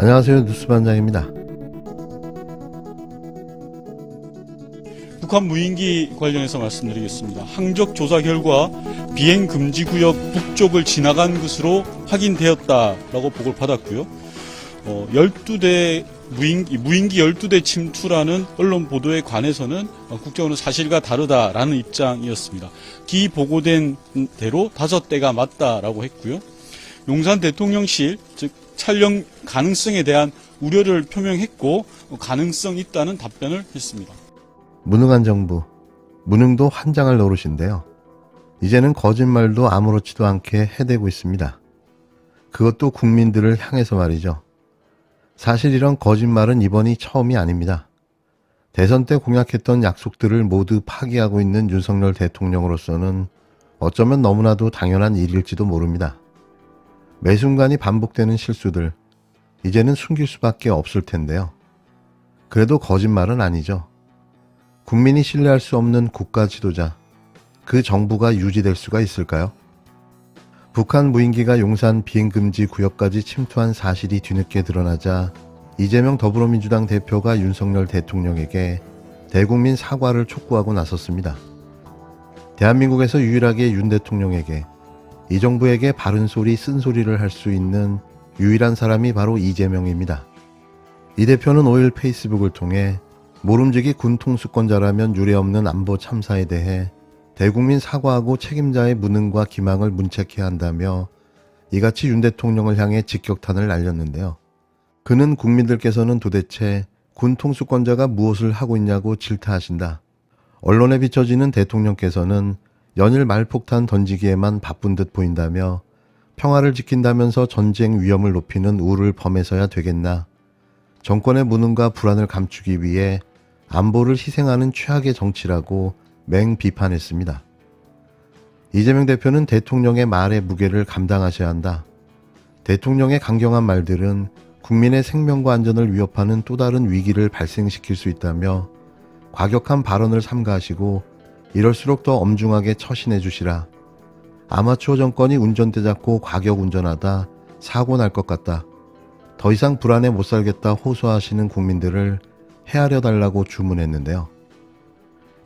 안녕하세요. 뉴스반장입니다. 북한 무인기 관련해서 말씀드리겠습니다. 항적 조사 결과 비행 금지 구역 북쪽을 지나간 것으로 확인되었다라고 보고를 받았고요. 12대 무인기 12대 침투라는 언론 보도에 관해서는 국정원은 사실과 다르다라는 입장이었습니다. 기 보고된 대로 5대가 맞다라고 했고요. 용산 대통령실, 즉 촬영 가능성에 대한 우려를 표명했고 가능성 있다는 답변을 했습니다. 무능한 정부, 무능도 환장할 노릇인데요. 이제는 거짓말도 아무렇지도 않게 해대고 있습니다. 그것도 국민들을 향해서 말이죠. 사실 이런 거짓말은 이번이 처음이 아닙니다. 대선 때 공약했던 약속들을 모두 파기하고 있는 윤석열 대통령으로서는 어쩌면 너무나도 당연한 일일지도 모릅니다. 매 순간이 반복되는 실수들, 이제는 숨길 수밖에 없을 텐데요. 그래도 거짓말은 아니죠. 국민이 신뢰할 수 없는 국가 지도자, 그 정부가 유지될 수가 있을까요? 북한 무인기가 용산 비행금지 구역까지 침투한 사실이 뒤늦게 드러나자 이재명 더불어민주당 대표가 윤석열 대통령에게 대국민 사과를 촉구하고 나섰습니다. 대한민국에서 유일하게 윤 대통령에게, 이 정부에게 바른 소리, 쓴소리를 할 수 있는 유일한 사람이 바로 이재명입니다. 이 대표는 5일 페이스북을 통해 모름지기 군 통수권자라면 유례없는 안보 참사에 대해 대국민 사과하고 책임자의 무능과 기망을 문책해야 한다며 이같이 윤 대통령을 향해 직격탄을 날렸는데요. 그는 국민들께서는 도대체 군 통수권자가 무엇을 하고 있냐고 질타하신다. 언론에 비춰지는 대통령께서는 연일 말폭탄 던지기에만 바쁜 듯 보인다며 평화를 지킨다면서 전쟁 위험을 높이는 우를 범해서야 되겠나. 정권의 무능과 불안을 감추기 위해 안보를 희생하는 최악의 정치라고 맹비판했습니다. 이재명 대표는 대통령의 말의 무게를 감당하셔야 한다. 대통령의 강경한 말들은 국민의 생명과 안전을 위협하는 또 다른 위기를 발생시킬 수 있다며 과격한 발언을 삼가하시고 이럴수록 더 엄중하게 처신해 주시라. 아마추어 정권이 운전대 잡고 과격 운전하다 사고 날 것 같다. 더 이상 불안해 못 살겠다 호소하시는 국민들을 헤아려 달라고 주문했는데요.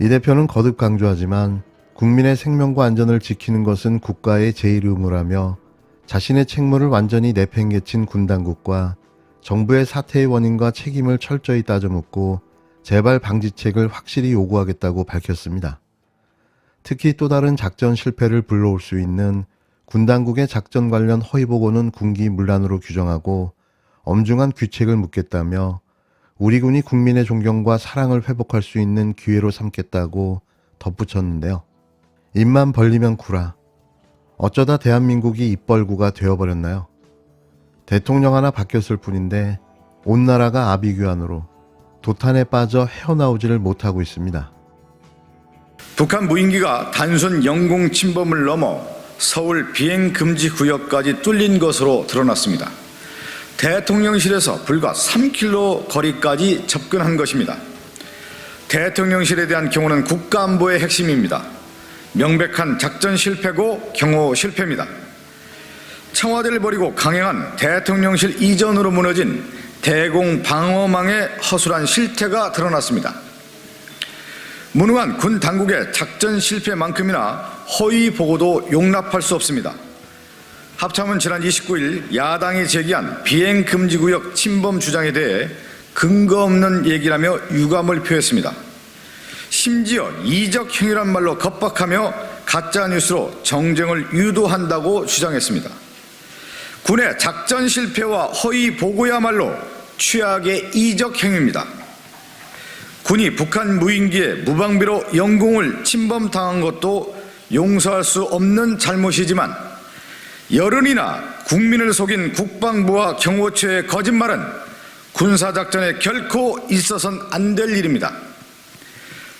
이 대표는 거듭 강조하지만 국민의 생명과 안전을 지키는 것은 국가의 제일 의무라며 자신의 책무를 완전히 내팽개친 군 당국과 정부의 사태의 원인과 책임을 철저히 따져 묻고 재발 방지책을 확실히 요구하겠다고 밝혔습니다. 특히 또 다른 작전 실패를 불러올 수 있는 군 당국의 작전 관련 허위 보고는 군기문란으로 규정하고 엄중한 규책을 묻겠다며 우리 군이 국민의 존경과 사랑을 회복할 수 있는 기회로 삼겠다고 덧붙였는데요. 입만 벌리면 구라. 어쩌다 대한민국이 입벌구가 되어버렸나요? 대통령 하나 바뀌었을 뿐인데 온 나라가 아비규환으로 도탄에 빠져 헤어나오지를 못하고 있습니다. 북한 무인기가 단순 영공 침범을 넘어 서울 비행금지 구역까지 뚫린 것으로 드러났습니다. 대통령실에서 불과 3km 거리까지 접근한 것입니다. 대통령실에 대한 경호는 국가안보의 핵심입니다. 명백한 작전 실패고 경호 실패입니다. 청와대를 버리고 강행한 대통령실 이전으로 무너진 대공 방어망의 허술한 실태가 드러났습니다. 무능한 군 당국의 작전 실패만큼이나 허위 보고도 용납할 수 없습니다. 합참은 지난 29일 야당이 제기한 비행금지구역 침범 주장에 대해 근거 없는 얘기라며 유감을 표했습니다. 심지어 이적 행위란 말로 겁박하며 가짜뉴스로 정쟁을 유도한다고 주장했습니다. 군의 작전 실패와 허위 보고야말로 최악의 이적 행위입니다. 군이 북한 무인기에 무방비로 영공을 침범당한 것도 용서할 수 없는 잘못이지만 여론이나 국민을 속인 국방부와 경호처의 거짓말은 군사작전에 결코 있어서는 안 될 일입니다.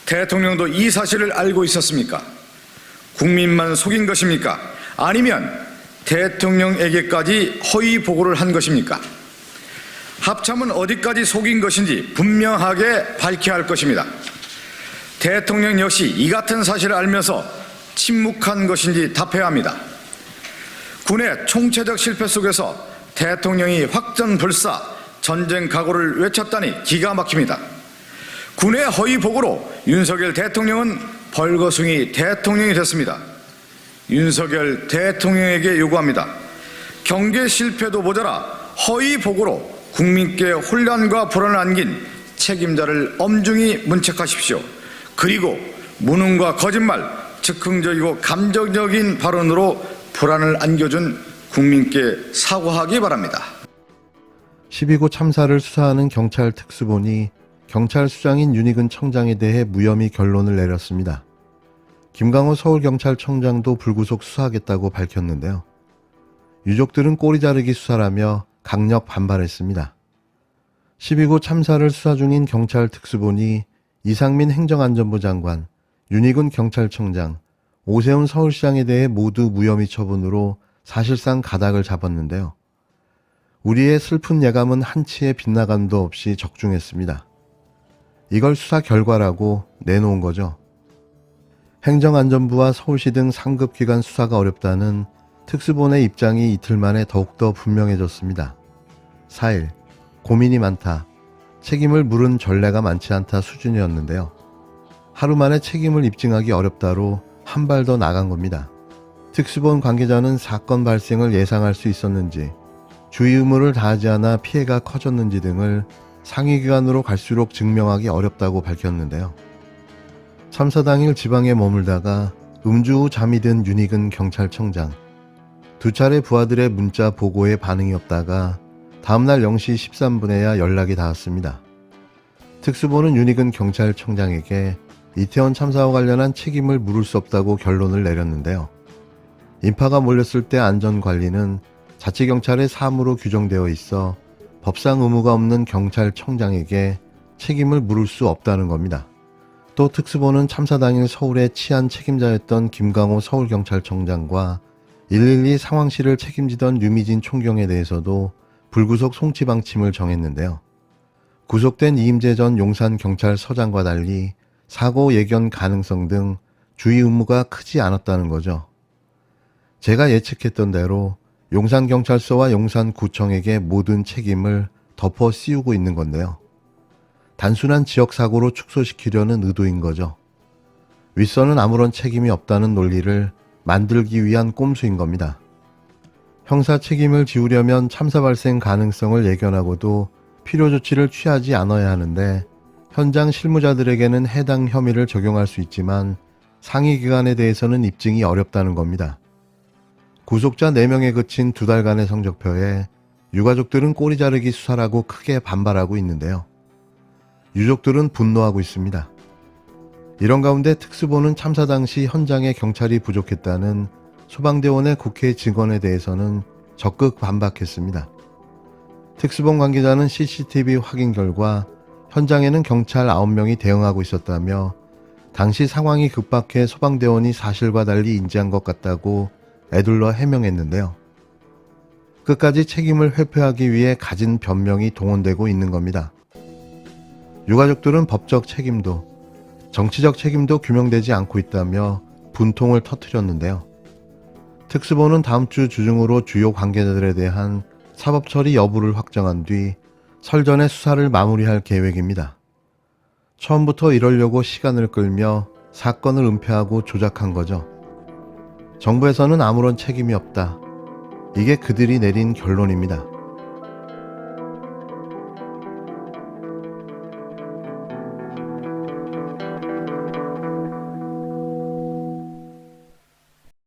대통령도 이 사실을 알고 있었습니까? 국민만 속인 것입니까? 아니면 대통령에게까지 허위 보고를 한 것입니까? 합참은 어디까지 속인 것인지 분명하게 밝혀야 할 것입니다. 대통령 역시 이 같은 사실을 알면서 침묵한 것인지 답해야 합니다. 군의 총체적 실패 속에서 대통령이 확전불사 전쟁 각오를 외쳤다니 기가 막힙니다. 군의 허위 보고로 윤석열 대통령은 벌거숭이 대통령이 됐습니다. 윤석열 대통령에게 요구합니다. 경제 실패도 모자라 허위 보고로 국민께 혼란과 불안을 안긴 책임자를 엄중히 문책하십시오. 그리고 무능과 거짓말, 즉흥적이고 감정적인 발언으로 불안을 안겨준 국민께 사과하기 바랍니다. 12구 참사를 수사하는 경찰 특수본이 경찰수장인 윤익은 청장에 대해 무혐의 결론을 내렸습니다. 김강호 서울경찰청장도 불구속 수사하겠다고 밝혔는데요. 유족들은 꼬리 자르기 수사라며 강력 반발했습니다. 12구 참사를 수사 중인 경찰 특수본이 이상민 행정안전부 장관, 윤익은 경찰청장, 오세훈 서울시장에 대해 모두 무혐의 처분으로 사실상 가닥을 잡았는데요. 우리의 슬픈 예감은 한치의 빗나감도 없이 적중했습니다. 이걸 수사 결과라고 내놓은 거죠. 행정안전부와 서울시 등 상급기관 수사가 어렵다는 특수본의 입장이 이틀 만에 더욱더 분명해졌습니다. 4일, 고민이 많다, 책임을 물은 전례가 많지 않다 수준이었는데요. 하루 만에 책임을 입증하기 어렵다로 한 발 더 나간 겁니다. 특수본 관계자는 사건 발생을 예상할 수 있었는지, 주의 의무를 다하지 않아 피해가 커졌는지 등을 상위기관으로 갈수록 증명하기 어렵다고 밝혔는데요. 참사 당일 지방에 머물다가 음주 후 잠이 든 윤익은 경찰청장. 두 차례 부하들의 문자 보고에 반응이 없다가 다음날 0시 13분에야 연락이 닿았습니다. 특수본은 윤익은 경찰청장에게 이태원 참사와 관련한 책임을 물을 수 없다고 결론을 내렸는데요. 인파가 몰렸을 때 안전관리는 자치경찰의 사무로 규정되어 있어 법상 의무가 없는 경찰청장에게 책임을 물을 수 없다는 겁니다. 또 특수본은 참사 당일 서울의 치안 책임자였던 김강호 서울경찰청장과 112 상황실을 책임지던 유미진 총경에 대해서도 불구속 송치 방침을 정했는데요. 구속된 이임재 전 용산경찰서장과 달리 사고 예견 가능성 등 주의 의무가 크지 않았다는 거죠. 제가 예측했던 대로 용산경찰서와 용산구청에게 모든 책임을 덮어 씌우고 있는 건데요. 단순한 지역사고로 축소시키려는 의도인 거죠. 윗선은 아무런 책임이 없다는 논리를 만들기 위한 꼼수인 겁니다. 형사 책임을 지우려면 참사 발생 가능성을 예견하고도 필요 조치를 취하지 않아야 하는데 현장 실무자들에게는 해당 혐의를 적용할 수 있지만 상위 기관에 대해서는 입증이 어렵다는 겁니다. 구속자 4명에 그친 2달간의 성적표에 유가족들은 꼬리 자르기 수사라고 크게 반발하고 있는데요. 유족들은 분노하고 있습니다. 이런 가운데 특수본은 참사 당시 현장에 경찰이 부족했다는 소방대원의 국회 증언에 대해서는 적극 반박했습니다. 특수본 관계자는 CCTV 확인 결과 현장에는 경찰 9명이 대응하고 있었다며 당시 상황이 급박해 소방대원이 사실과 달리 인지한 것 같다고 애둘러 해명했는데요. 끝까지 책임을 회피하기 위해 가진 변명이 동원되고 있는 겁니다. 유가족들은 법적 책임도 정치적 책임도 규명되지 않고 있다며 분통을 터뜨렸는데요. 특수본은 다음 주 주중으로 주요 관계자들에 대한 사법 처리 여부를 확정한 뒤 설전의 수사를 마무리할 계획입니다. 처음부터 이러려고 시간을 끌며 사건을 은폐하고 조작한 거죠. 정부에서는 아무런 책임이 없다. 이게 그들이 내린 결론입니다.